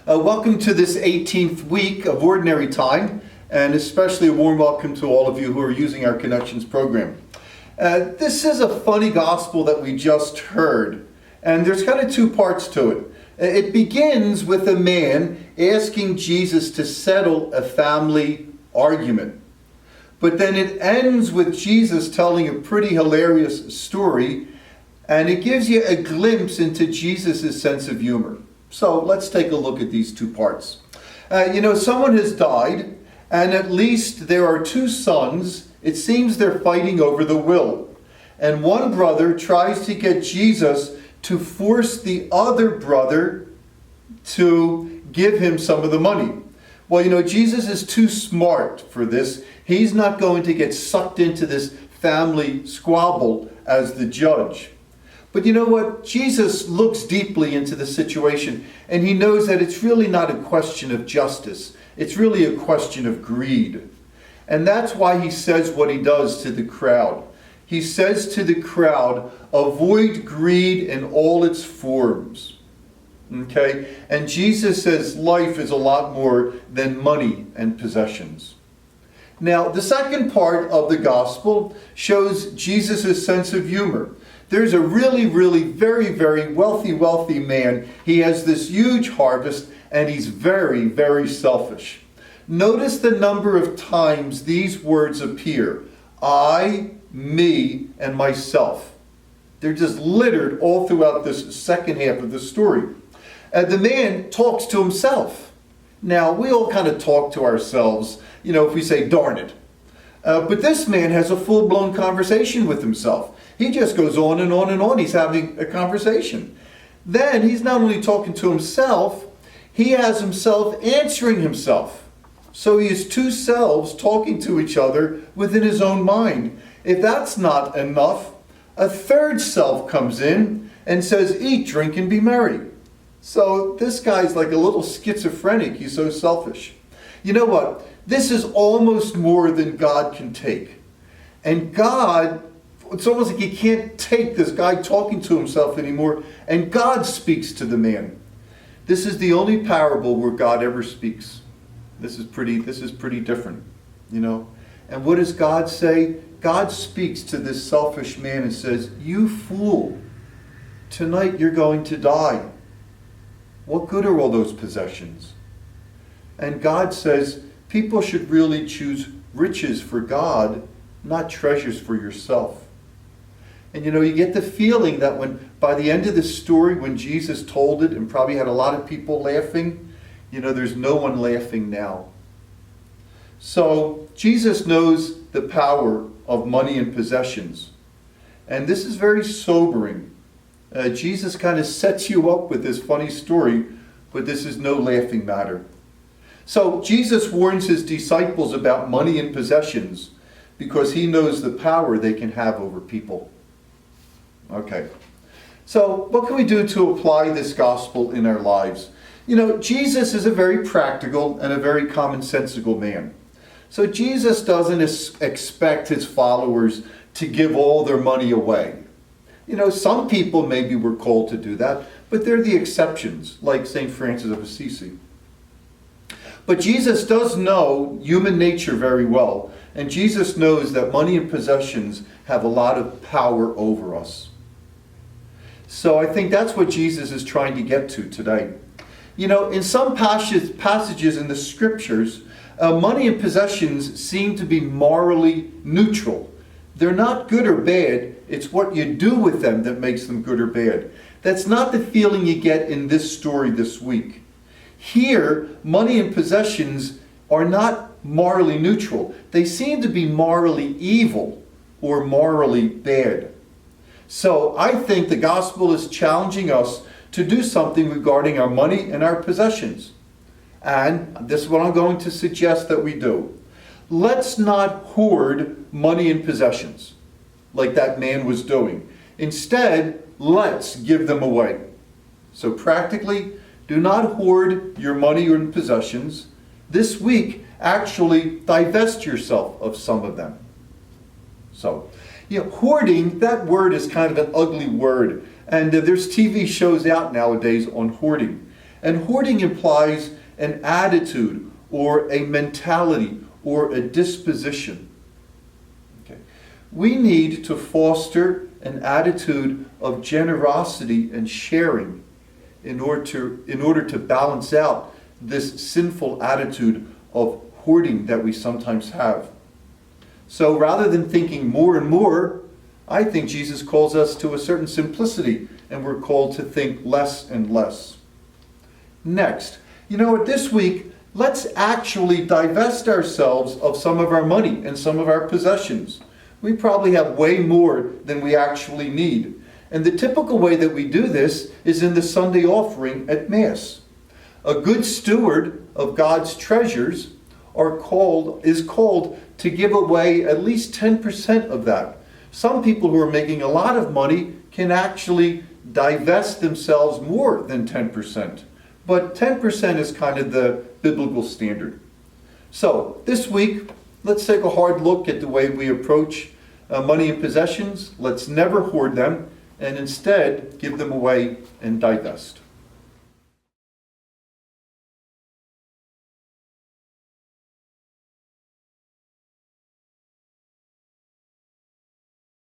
Welcome to this 18th week of Ordinary Time, and especially a warm welcome to all of you who are using our Connections program. This is a funny gospel that we just heard, and there's kind of two parts to it. It begins with a man asking Jesus to settle a family argument. But then it ends with Jesus telling a pretty hilarious story, and it gives you a glimpse into Jesus' sense of humor. So let's take a look at these two parts. Someone has died, and at least there are two sons. It seems they're fighting over the will. And one brother tries to get Jesus to force the other brother to give him some of the money. Well, Jesus is too smart for this. He's not going to get sucked into this family squabble as the judge. But you know what? Jesus looks deeply into the situation, and he knows that it's really not a question of justice. It's really a question of greed. And that's why he says what he does to the crowd. He says to the crowd, avoid greed in all its forms. Okay? And Jesus says life is a lot more than money and possessions. Now, the second part of the gospel shows Jesus' sense of humor. There's a really, very, very wealthy man. He has this huge harvest, and he's very, very selfish. Notice the number of times these words appear. I, me, and myself. They're just littered all throughout this second half of the story. The man talks to himself. Now, we all kind of talk to ourselves, if we say, darn it. But this man has a full-blown conversation with himself. He just goes on and on and on. He's having a conversation. Then he's not only talking to himself, he has himself answering himself. So he has two selves talking to each other within his own mind. If that's not enough, a third self comes in and says, eat, drink, and be merry. So this guy's like a little schizophrenic. He's so selfish. You know what? This is almost more than God can take. And God, it's almost like he can't take this guy talking to himself anymore, and God speaks to the man. This is the only parable where God ever speaks. This is pretty different, And what does God say? God speaks to this selfish man and says, you fool, tonight you're going to die. What good are all those possessions? And God says, people should really choose riches for God, not treasures for yourself. And you get the feeling that by the end of the story, when Jesus told it and probably had a lot of people laughing, there's no one laughing now. So Jesus knows the power of money and possessions. And this is very sobering. Jesus kind of sets you up with this funny story, but this is no laughing matter. So Jesus warns his disciples about money and possessions because he knows the power they can have over people. Okay, so what can we do to apply this gospel in our lives? Jesus is a very practical and a very commonsensical man. So Jesus doesn't expect his followers to give all their money away. Some people maybe were called to do that, but they're the exceptions, like St. Francis of Assisi. But Jesus does know human nature very well, and Jesus knows that money and possessions have a lot of power over us. So I think that's what Jesus is trying to get to today. In some passages in the scriptures, money and possessions seem to be morally neutral. They're not good or bad. It's what you do with them that makes them good or bad. That's not the feeling you get in this story this week. Here, money and possessions are not morally neutral. They seem to be morally evil or morally bad. So I think the gospel is challenging us to do something regarding our money and our possessions. And this is what I'm going to suggest that we do. Let's not hoard money and possessions like that man was doing. Instead, let's give them away. So practically, do not hoard your money or possessions. This week, actually divest yourself of some of them. So, hoarding, that word is kind of an ugly word. And there's TV shows out nowadays on hoarding. And hoarding implies an attitude or a mentality or a disposition. Okay. We need to foster an attitude of generosity and sharing in order to balance out this sinful attitude of hoarding that we sometimes have. So rather than thinking more and more, I think Jesus calls us to a certain simplicity, and we're called to think less and less. Next, this week, let's actually divest ourselves of some of our money and some of our possessions. We probably have way more than we actually need. And the typical way that we do this is in the Sunday offering at Mass. A good steward of God's treasures is called to give away at least 10% of that. Some people who are making a lot of money can actually divest themselves more than 10%. But 10% is kind of the biblical standard. So this week, let's take a hard look at the way we approach money and possessions. Let's never hoard them, and instead give them away and divest.